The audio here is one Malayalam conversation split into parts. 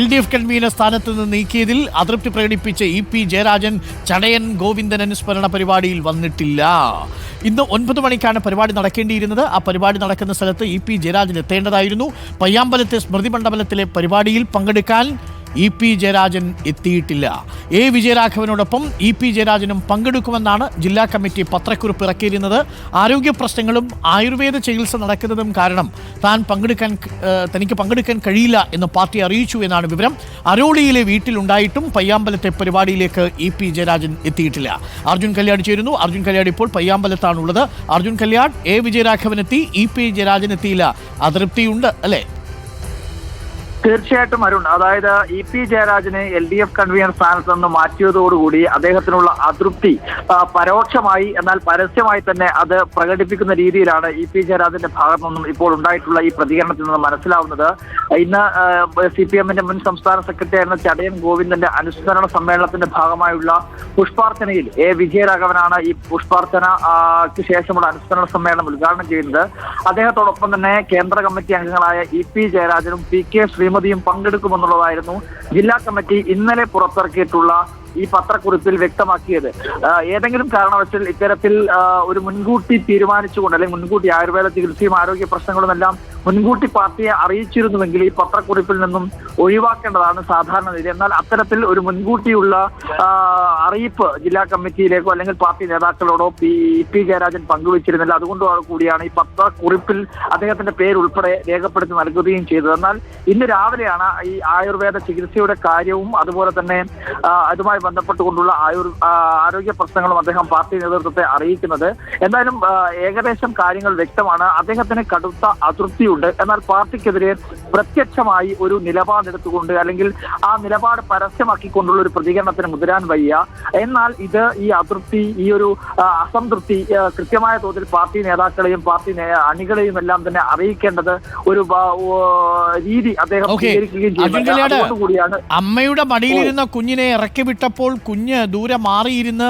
LDF കൺവീനർ സ്ഥാനത്ത് നിന്ന് നീക്കിയതിൽ അതൃപ്തി പ്രകടിപ്പിച്ച EP ജയരാജൻ ചടയൻ ഗോവിന്ദൻ അനുസ്മരണ പരിപാടിയിൽ വന്നിട്ടില്ല. ഇന്ന് 9 മണിക്കാണ് പരിപാടി നടക്കേണ്ടിയിരുന്നത്. ആ പരിപാടി നടക്കുന്ന സ്ഥലത്ത് EP ജയരാജൻ എത്തേണ്ടതായിരുന്നു. പയ്യാമ്പലത്തെ സ്മൃതി മണ്ഡപത്തിലെ പരിപാടിയിൽ പങ്കെടുക്കാൻ EP ജയരാജൻ എത്തിയിട്ടില്ല. വിജയരാഘവനോടൊപ്പം EP ജയരാജനും പങ്കെടുക്കുമെന്നാണ് ജില്ലാ കമ്മിറ്റി പത്രക്കുറിപ്പ് ഇറക്കിയിരുന്നത്. ആരോഗ്യ പ്രശ്നങ്ങളും ആയുർവേദ ചികിത്സ നടക്കുന്നതും കാരണം തനിക്ക് പങ്കെടുക്കാൻ കഴിയില്ല എന്ന് പാർട്ടി അറിയിച്ചു എന്നാണ് വിവരം. അരോളിയിലെ വീട്ടിലുണ്ടായിട്ടും പയ്യാമ്പലത്തെ പരിപാടിയിലേക്ക് EP ജയരാജൻ എത്തിയിട്ടില്ല. അർജുൻ കല്യാട് ചേരുന്നു. അർജുൻ കല്യാട് ഇപ്പോൾ പയ്യാമ്പലത്താണുള്ളത്. അർജുൻ കല്യാട്, വിജയരാഘവൻ എത്തി, EP ജയരാജൻ എത്തിയില്ല. അതൃപ്തിയുണ്ട് അല്ലേ? തീർച്ചയായിട്ടും അരുൺ, അതായത് EP ജയരാജനെ LDF കൺവീനർ സ്ഥാനത്ത് നിന്ന് മാറ്റിയതോടുകൂടി അദ്ദേഹത്തിനുള്ള അതൃപ്തി പരോക്ഷമായി എന്നാൽ പരസ്യമായി തന്നെ അത് പ്രകടിപ്പിക്കുന്ന രീതിയിലാണ് EP ജയരാജന്റെ ഭാഗത്തു നിന്നും ഇപ്പോൾ ഉണ്ടായിട്ടുള്ള ഈ പ്രതികരണത്തിൽ നിന്ന് മനസ്സിലാവുന്നത്. ഇന്ന് CPM-ന്റെ മുൻ സംസ്ഥാന സെക്രട്ടറി ആയിരുന്ന ചടയൻ ഗോവിന്ദന്റെ അനുസ്മരണ സമ്മേളനത്തിന്റെ ഭാഗമായുള്ള പുഷ്പാർച്ചനയിൽ വിജയരാഘവനാണ് ഈ പുഷ്പാർച്ചനയ്ക്ക് ശേഷമുള്ള അനുസ്മരണ സമ്മേളനം ഉദ്ഘാടനം ചെയ്യുന്നത്. അദ്ദേഹത്തോടൊപ്പം തന്നെ കേന്ദ്ര കമ്മിറ്റി അംഗങ്ങളായ EP ജയരാജനും PK ശ്രീമതിയും പങ്കെടുക്കുമെന്നുള്ളതായിരുന്നു ജില്ലാ കമ്മിറ്റി ഇന്നലെ പുറത്തിറക്കിയിട്ടുള്ള ഈ പത്രക്കുറിപ്പിൽ വ്യക്തമാക്കിയത്. ഏതെങ്കിലും കാരണവശാൽ ഇത്തരത്തിൽ ഒരു മുൻകൂട്ടി തീരുമാനിച്ചുകൊണ്ട് അല്ലെങ്കിൽ മുൻകൂട്ടി ആയുർവേദ ചികിത്സയും ആരോഗ്യ പ്രശ്നങ്ങളും എല്ലാം മുൻകൂട്ടി പാർട്ടിയെ അറിയിച്ചിരുന്നുവെങ്കിൽ ഈ പത്രക്കുറിപ്പിൽ നിന്നും ഒഴിവാക്കേണ്ടതാണ് സാധാരണ രീതി. എന്നാൽ അത്തരത്തിൽ ഒരു മുൻകൂട്ടിയുള്ള അറിയിപ്പ് ജില്ലാ കമ്മിറ്റിയിലേക്കോ അല്ലെങ്കിൽ പാർട്ടി നേതാക്കളോടോ EP ജയരാജൻ പങ്കുവച്ചിരുന്നില്ല. അതുകൊണ്ട് കൂടിയാണ് ഈ പത്രക്കുറിപ്പിൽ അദ്ദേഹത്തിന്റെ പേരുൾപ്പെടെ രേഖപ്പെടുത്തി നൽകുകയും ചെയ്തത്. എന്നാൽ ഇന്ന് രാവിലെയാണ് ഈ ആയുർവേദ ചികിത്സയുടെ കാര്യവും അതുപോലെ തന്നെ അതുമായി ബന്ധപ്പെട്ടുകൊണ്ടുള്ള ആരോഗ്യ പ്രശ്നങ്ങളും അദ്ദേഹം പാർട്ടി നേതൃത്വത്തെ അറിയിക്കുന്നത്. എന്തായാലും ഏകദേശം കാര്യങ്ങൾ വ്യക്തമാണ്. അദ്ദേഹത്തിന് കടുത്ത അതൃപ്തിയുണ്ട്. എന്നാൽ പാർട്ടിക്കെതിരെ പ്രത്യക്ഷമായി ഒരു നിലപാടെടുത്തുകൊണ്ട് അല്ലെങ്കിൽ ആ നിലപാട് പരസ്യമാക്കിക്കൊണ്ടുള്ള ഒരു പ്രതികരണത്തിന് മുതിരാൻ വയ്യ. എന്നാൽ ഈ അതൃപ്തി, ഈ ഒരു അസംതൃപ്തി കൃത്യമായ തോതിൽ പാർട്ടി നേതാക്കളെയും പാർട്ടി അണികളെയും എല്ലാം തന്നെ അറിയിക്കേണ്ടത് ഒരു രീതി അദ്ദേഹം സ്വീകരിക്കുകയും ചെയ്യുന്നു. അമ്മയുടെ മടിയിലിരുന്ന കുഞ്ഞിനെ ഇറക്കി വിട്ടപ്പോൾ കുഞ്ഞ് ദൂരെ മാറിയിരുന്ന്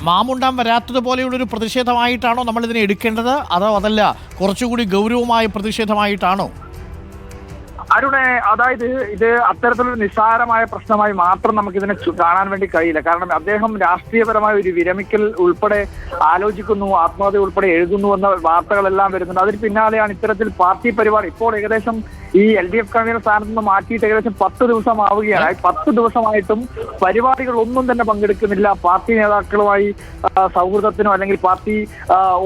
മാമുണ്ടാൻ വരാത്തതുപോലെയുള്ളൊരു പ്രതിഷേധമായിട്ടാണോ നമ്മളിതിനെ എടുക്കേണ്ടത്? അതല്ല കുറച്ചുകൂടി ഗൗരവമായ പ്രതിഷേധമായിട്ടാണോ? അരുണെ, അതായത് ഇത് അത്തരത്തിലൊരു നിസ്സാരമായ പ്രശ്നമായി മാത്രം നമുക്കിതിനെ കാണാൻ വേണ്ടി കഴിയില്ല. കാരണം അദ്ദേഹം രാഷ്ട്രീയപരമായ ഒരു വിരമിക്കൽ ഉൾപ്പെടെ ആലോചിക്കുന്നു, ആത്മഹത്യ ഉൾപ്പെടെ എഴുതുന്നു എന്ന വാർത്തകളെല്ലാം വരുന്നുണ്ട്. അതിന് പിന്നാലെയാണ് ഇത്തരത്തിൽ പാർട്ടി പരിപാടി. ഇപ്പോൾ ഏകദേശം ഈ LDF കൺവീനർ സ്ഥാനത്ത് നിന്ന് മാറ്റിയിട്ട് ഏകദേശം 10 ദിവസം ആവുകയാണ്. 10 ദിവസമായിട്ടും പരിപാടികളൊന്നും തന്നെ പങ്കെടുക്കുന്നില്ല. പാർട്ടി നേതാക്കളുമായി സൗഹൃദത്തിനോ അല്ലെങ്കിൽ പാർട്ടി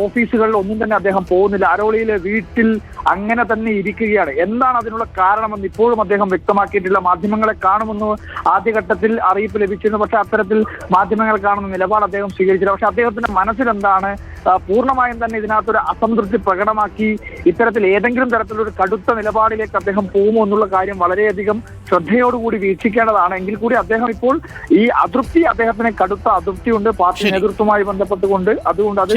ഓഫീസുകളിൽ ഒന്നും തന്നെ അദ്ദേഹം പോകുന്നില്ല. അരോളിയിലെ വീട്ടിൽ അങ്ങനെ തന്നെ ഇരിക്കുകയാണ്. എന്താണ് അതിനുള്ള കാരണമെന്ന് ഇപ്പോഴും അദ്ദേഹം വ്യക്തമാക്കിയിട്ടില്ല. മാധ്യമങ്ങളെ കാണുമെന്ന് ആദ്യഘട്ടത്തിൽ അറിയിപ്പ് ലഭിച്ചിരുന്നു. പക്ഷെ അത്തരത്തിൽ മാധ്യമങ്ങളെ കാണുന്ന നിലപാട് അദ്ദേഹം സ്വീകരിച്ചില്ല. പക്ഷെ അദ്ദേഹത്തിന്റെ മനസ്സിലെന്താണ്, പൂർണ്ണമായും തന്നെ ഇതിനകത്തൊരു അസംതൃപ്തി പ്രകടമാക്കി ഇത്തരത്തിൽ ഏതെങ്കിലും തരത്തിലൊരു കടുത്ത നിലപാടിലേക്ക് അദ്ദേഹം പോകുമോ എന്നുള്ള കാര്യം വളരെയധികം ശ്രദ്ധയോടുകൂടി വീക്ഷിക്കേണ്ടതാണ്. എങ്കിൽ കൂടി അദ്ദേഹം ഇപ്പോൾ ഈ അതൃപ്തി, അദ്ദേഹത്തിന് കടുത്ത അതൃപ്തിയുണ്ട് പാർട്ടി നേതൃത്വവുമായി ബന്ധപ്പെട്ടുകൊണ്ട്. അതുകൊണ്ട് അത്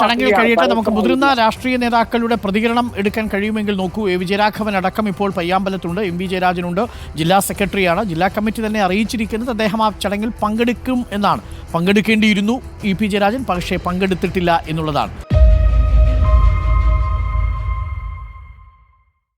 ചടങ്ങിൽ കഴിയട്ടെ. നമുക്ക് മുതിർന്ന രാഷ്ട്രീയ നേതാക്കളുടെ പ്രതികരണം എടുക്കാൻ കഴിയുമെങ്കിൽ നോക്കൂ. വിജയരാഘവൻ അടക്കം ഇപ്പോൾ പയ്യാമ്പലത്തുണ്ട്. MV ജയരാജനുണ്ട്. ജില്ലാ സെക്രട്ടറിയാണ്. ജില്ലാ കമ്മിറ്റി തന്നെ അറിയിച്ചിരിക്കുന്നത് അദ്ദേഹം ആ ചടങ്ങിൽ പങ്കെടുക്കും എന്നാണ്. പങ്കെടുക്കേണ്ടിയിരുന്നു EP ജയരാജൻ, പക്ഷേ പങ്കെടുത്തിട്ടില്ല എന്നുള്ളതാണ്.